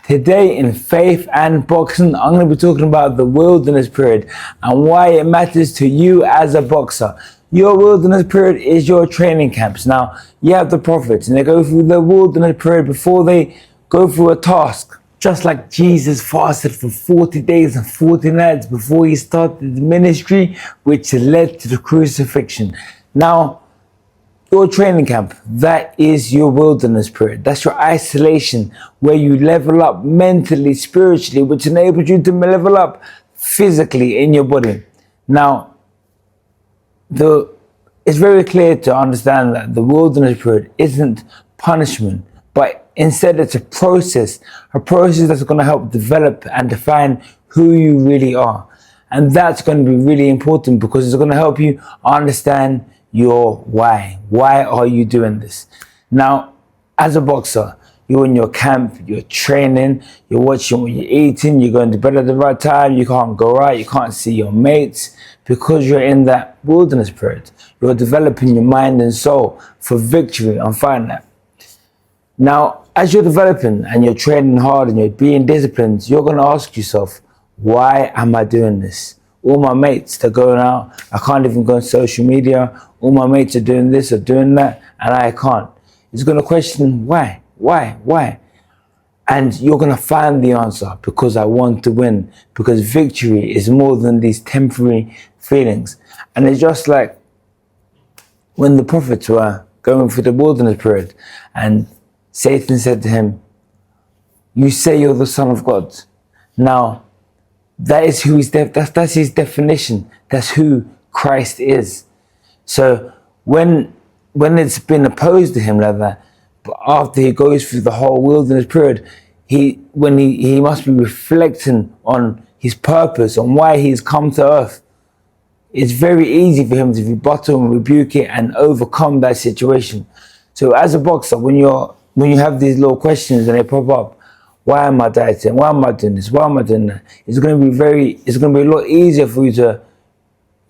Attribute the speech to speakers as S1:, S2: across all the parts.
S1: Today in Faith and Boxing, I'm going to be talking about the wilderness period and why it matters to you as a boxer. Your wilderness period is your training camps. Now, you have the prophets and they go through the wilderness period before they go through a task. Just like Jesus fasted for 40 days and 40 nights before he started his ministry, which led to the crucifixion. Now, your training camp, that is your wilderness period. That's your isolation where you level up mentally, spiritually, which enables you to level up physically in your body. Now, it's very clear to understand that the wilderness period isn't punishment, but instead it's a process that's going to help develop and define who you really are. And that's going to be really important because it's going to help you understand your why. Why are you doing this? Now, as a boxer, you're in your camp, you're training, you're watching what you're eating, you're going to bed at the right time, you can't go out, you can't see your mates because you're in that wilderness period. You're developing your mind and soul for victory on fight night. Now, as you're developing and you're training hard and you're being disciplined, you're going to ask yourself, why am I doing this? All my mates, they're going out, I can't even go on social media, all my mates are doing this or doing that, and I can't. It's going to question why. And you're going to find the answer, because I want to win, because victory is more than these temporary feelings. And it's just like when the prophets were going through the wilderness period and Satan said to him, you say you're the Son of God. Now, that is who that's his definition. That's who Christ is. So when it's been opposed to him like that, but after he goes through the whole wilderness period, he must be reflecting on his purpose, on why he's come to earth. It's very easy for him to rebuttal and rebuke it and overcome that situation. So as a boxer, when you have these little questions and they pop up, why am I dieting? Why am I doing this? Why am I doing that? It's going to be a lot easier for you to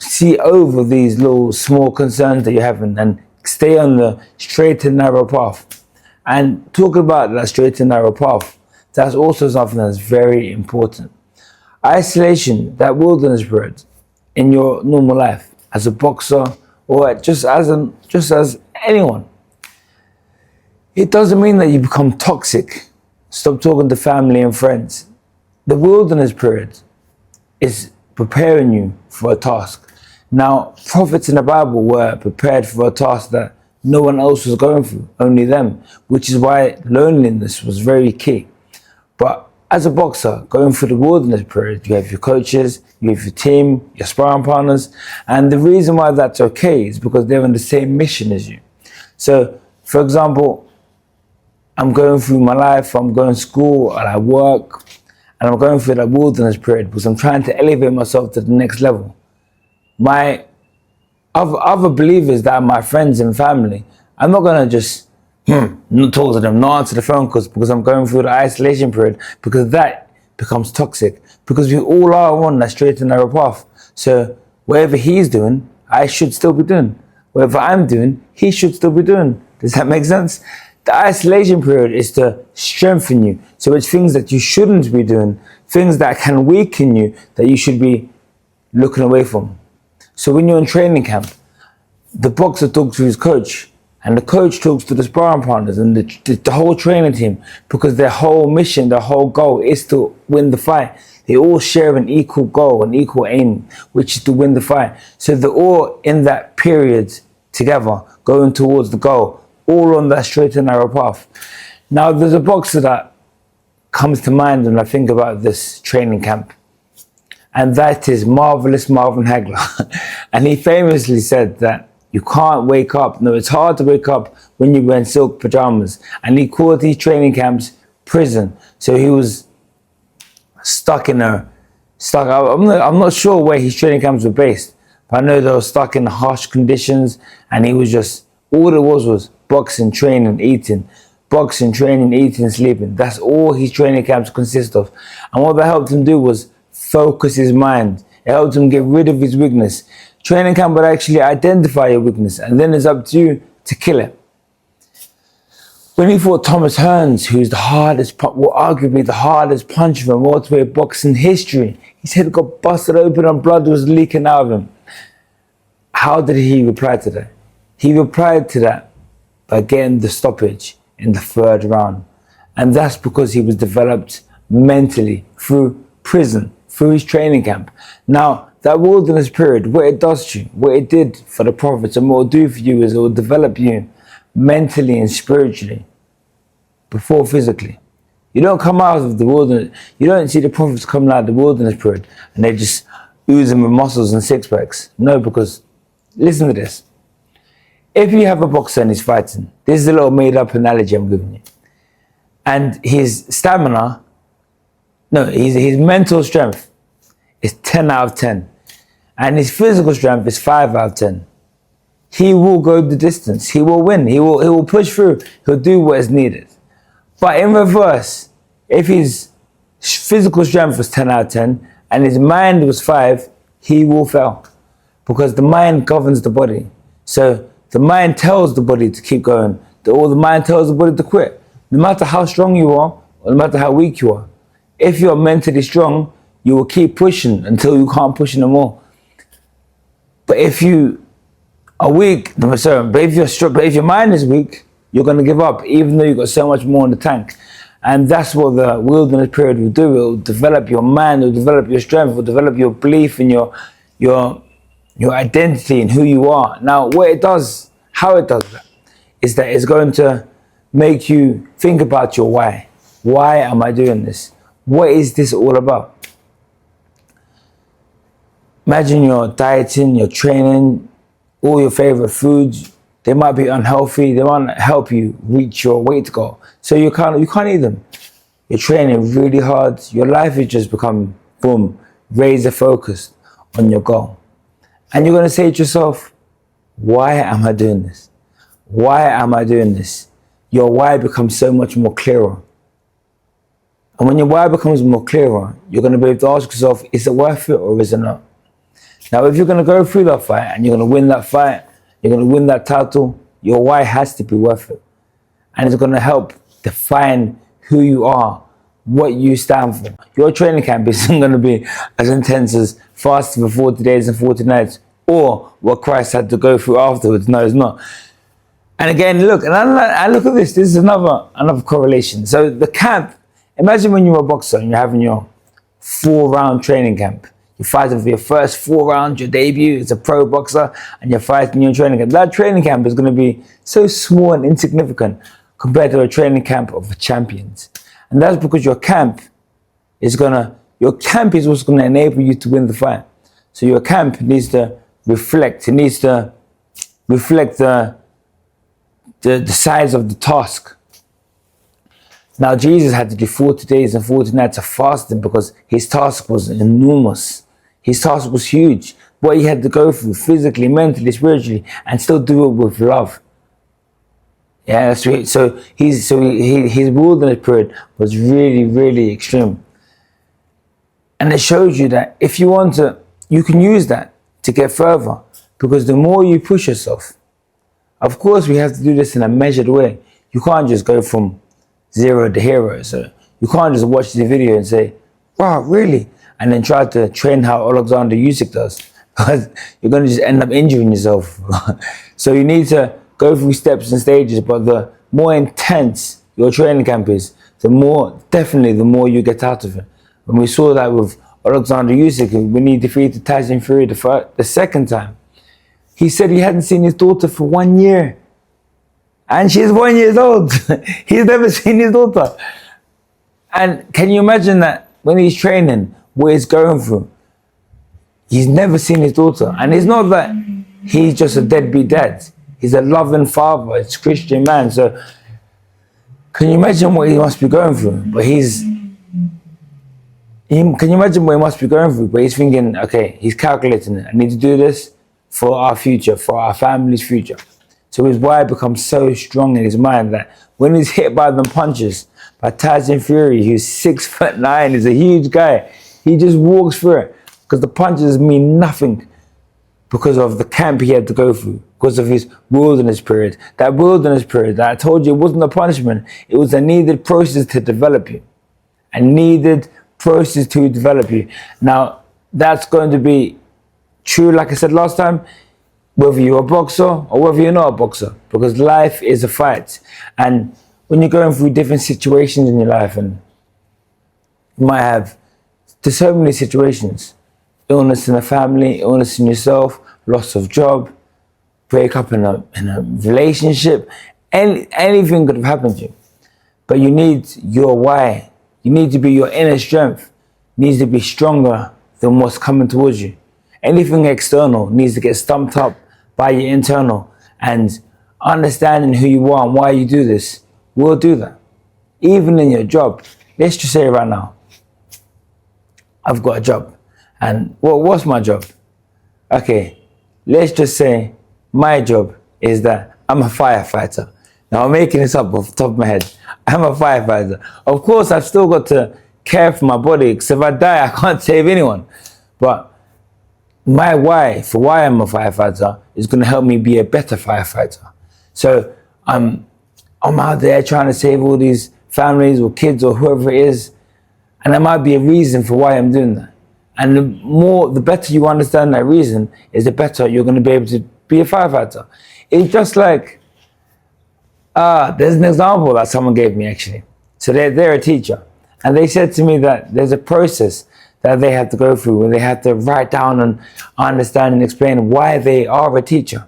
S1: see over these little small concerns that you're having and stay on the straight and narrow path. And talking about that straight and narrow path, that's also something that's very important. Isolation, that wilderness period in your normal life as a boxer or just as anyone, it doesn't mean that you become toxic. Stop talking to family and friends. The wilderness period is preparing you for a task. Now, prophets in the Bible were prepared for a task that no one else was going through, only them, which is why loneliness was very key. But as a boxer, going through the wilderness period, you have your coaches, you have your team, your sparring partners, and the reason why that's okay is because they're on the same mission as you. So, for example, I'm going through my life, I'm going to school and I work, and I'm going through that wilderness period because I'm trying to elevate myself to the next level. My other believers that are my friends and family, I'm not going to just not talk to them, not answer the phone calls because I'm going through the isolation period, because that becomes toxic. Because we all are on that straight and narrow path. So whatever he's doing, I should still be doing. Whatever I'm doing, he should still be doing. Does that make sense? The isolation period is to strengthen you. So it's things that you shouldn't be doing, things that can weaken you, that you should be looking away from. So when you're in training camp, the boxer talks to his coach, and the coach talks to the sparring partners and the whole training team, because their whole mission, their whole goal is to win the fight. They all share an equal goal, an equal aim, which is to win the fight. So they're all in that period together, going towards the goal, all on that straight and narrow path. Now, there's a boxer that comes to mind when I think about this training camp, and that is Marvelous Marvin Hagler. And he famously said that you can't wake up. No, it's hard to wake up when you wear silk pajamas. And he called these training camps prison. So he was I'm not sure where his training camps were based, but I know they were stuck in harsh conditions, and he was just, all it was boxing, training, eating. Boxing, training, eating, sleeping. That's all his training camps consist of. And what that helped him do was focus his mind. It helped him get rid of his weakness. Training camp would actually identify your weakness, and then it's up to you to kill it. When he fought Thomas Hearns, who's arguably the hardest puncher in welterweight boxing history, his head got busted open and blood was leaking out of him. How did he reply to that? He replied to that by getting the stoppage in the 3rd round. And that's because he was developed mentally through prison, through his training camp. Now, that wilderness period, what it does to you, what it did for the prophets and what it will do for you is it will develop you mentally and spiritually before physically. You don't come out of the wilderness, you don't see the prophets coming out of the wilderness period and they just oozing with muscles and six packs. No, because listen to this. If you have a boxer and he's fighting, this is a little made up analogy I'm giving you. And his stamina, his mental strength is 10 out of 10. And his physical strength is 5 out of 10. He will go the distance. He will win. He will push through. He'll do what is needed. But in reverse, if his physical strength was 10 out of 10 and his mind was 5, he will fail. Because the mind governs the body. So the mind tells the body to keep going, or the mind tells the body to quit. No matter how strong you are, or no matter how weak you are. If you're mentally strong, you will keep pushing until you can't push anymore. But if you are weak, but if your mind is weak, you're going to give up, even though you've got so much more in the tank. And that's what the wilderness period will do. It will develop your mind, it will develop your strength, it will develop your belief in your identity and who you are. Now, how it does that, is that it's going to make you think about your why. Why am I doing this? What is this all about? Imagine you're dieting, you're training, all your favorite foods, they might be unhealthy, they might not help you reach your weight goal. So you can't eat them. You're training really hard, your life is just become, boom, razor focused on your goal. And you're going to say to yourself, why am I doing this? Why am I doing this? Your why becomes so much more clearer. And when your why becomes more clearer, you're going to be able to ask yourself, is it worth it or is it not? Now, if you're going to go through that fight and you're going to win that fight, you're going to win that title, your why has to be worth it. And it's going to help define who you are, what you stand for. Your training camp isn't going to be as intense as fasting for 40 days and 40 nights or what Christ had to go through afterwards. No, it's not. And again, look, and I look at this. This is another correlation. So the camp, imagine when you're a boxer and you're having your 4-round training camp. You're fighting for your first 4 rounds, your debut as a pro boxer, and you're fighting your training camp. That training camp is going to be so small and insignificant compared to a training camp of champions. And that's because your camp is what's going to enable you to win the fight. So your camp needs to reflect. It needs to reflect the size of the task. Now, Jesus had to do 40 days and 40 nights of fasting because his task was enormous. His task was huge. What he had to go through physically, mentally, spiritually, and still do it with love. Yeah, that's right. So his wilderness period was really, really extreme. And it shows you that if you want to, you can use that to get further. Because the more you push yourself, of course we have to do this in a measured way. You can't just go from 0 to hero. So you can't just watch the video and say, wow, really? And then try to train how Alexander Usyk does. Because you're going to just end up injuring yourself. So you need to go through steps and stages, but the more intense your training camp is, the more you get out of it. And we saw that with Alexander Usyk when he defeated Tyson Fury the second time. He said he hadn't seen his daughter for 1 year. And she's 1 year old. He's never seen his daughter. And can you imagine that when he's training, what he's going through? He's never seen his daughter. And it's not that he's just a deadbeat dad. He's a loving father. It's a Christian man. So can you imagine what he must be going through? Can you imagine what he must be going through? But he's thinking, okay, he's calculating it. I need to do this for our future, for our family's future. So his why becomes so strong in his mind that when he's hit by them punches, by Tyson Fury, who's 6'9", he's a huge guy, he just walks through it because the punches mean nothing. because of the camp he had to go through, because of his wilderness period. That wilderness period that I told you, it wasn't a punishment, it was a needed process to develop you. A needed process to develop you. Now, that's going to be true, like I said last time, whether you're a boxer or whether you're not a boxer, because life is a fight. And when you're going through different situations in your life, and you might have, there's so many situations, illness in a family, illness in yourself, loss of job, break up in a relationship, anything could have happened to you. But you need your why. You need to be your inner strength. It needs to be stronger than what's coming towards you. Anything external needs to get stumped up by your internal, and understanding who you are and why you do this will do that. Even in your job, let's just say right now, I've got a job. And what's my job? Okay, let's just say my job is that I'm a firefighter. Now I'm making this up off the top of my head. I'm a firefighter. Of course, I've still got to care for my body, because if I die, I can't save anyone. But my why for why I'm a firefighter is going to help me be a better firefighter. So I'm out there trying to save all these families or kids or whoever it is, and there might be a reason for why I'm doing that. And the better you understand that reason, is the better you're going to be able to be a firefighter. It's just like, there's an example that someone gave me actually. So they're a teacher, and they said to me that there's a process that they have to go through where they have to write down and understand and explain why they are a teacher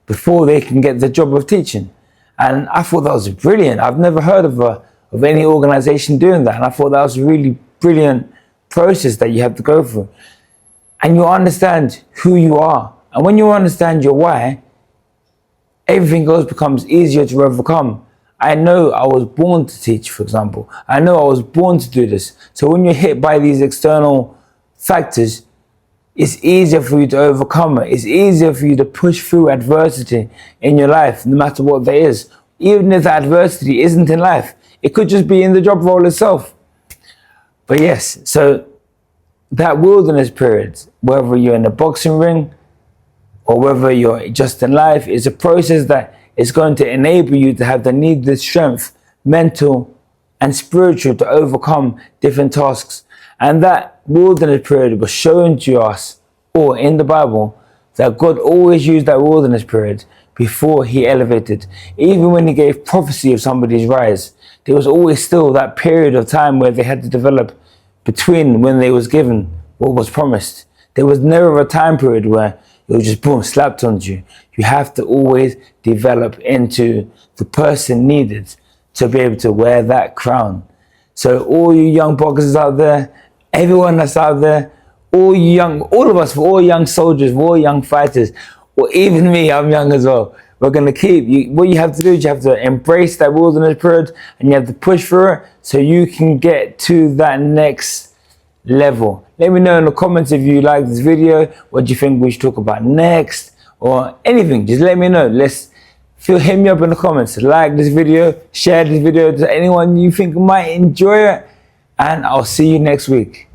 S1: before they can get the job of teaching. And I thought that was brilliant. I've never heard of any organization doing that, and I thought that was a really brilliant process that you have to go through. And you understand who you are, and when you understand your why, everything else becomes easier to overcome. I know I was born to teach, for example. I know I was born to do this. So when you're hit by these external factors, it's easier for you to overcome it. It's easier for you to push through adversity in your life, no matter what there is. Even if the adversity isn't in life, it could just be in the job role itself. But yes, so that wilderness period, whether you're in a boxing ring or whether you're just in life, is a process that is going to enable you to have the needed strength, mental and spiritual, to overcome different tasks. And that wilderness period was shown to us, or in the Bible, that God always used that wilderness period before he elevated. Even when he gave prophecy of somebody's rise, there was always still that period of time where they had to develop between when they was given what was promised. There was never a time period where it was just boom, slapped onto you. You have to always develop into the person needed to be able to wear that crown. So all you young boxers out there, everyone that's out there, all of us, for all young soldiers, for all young fighters, or even me, I'm young as well. We're going to keep, what you have to do is you have to embrace that wilderness period, and you have to push through it so you can get to that next level. Let me know in the comments if you like this video. What do you think we should talk about next, or anything? Just let me know. Hit me up in the comments. Like this video, share this video to anyone you think might enjoy it, and I'll see you next week.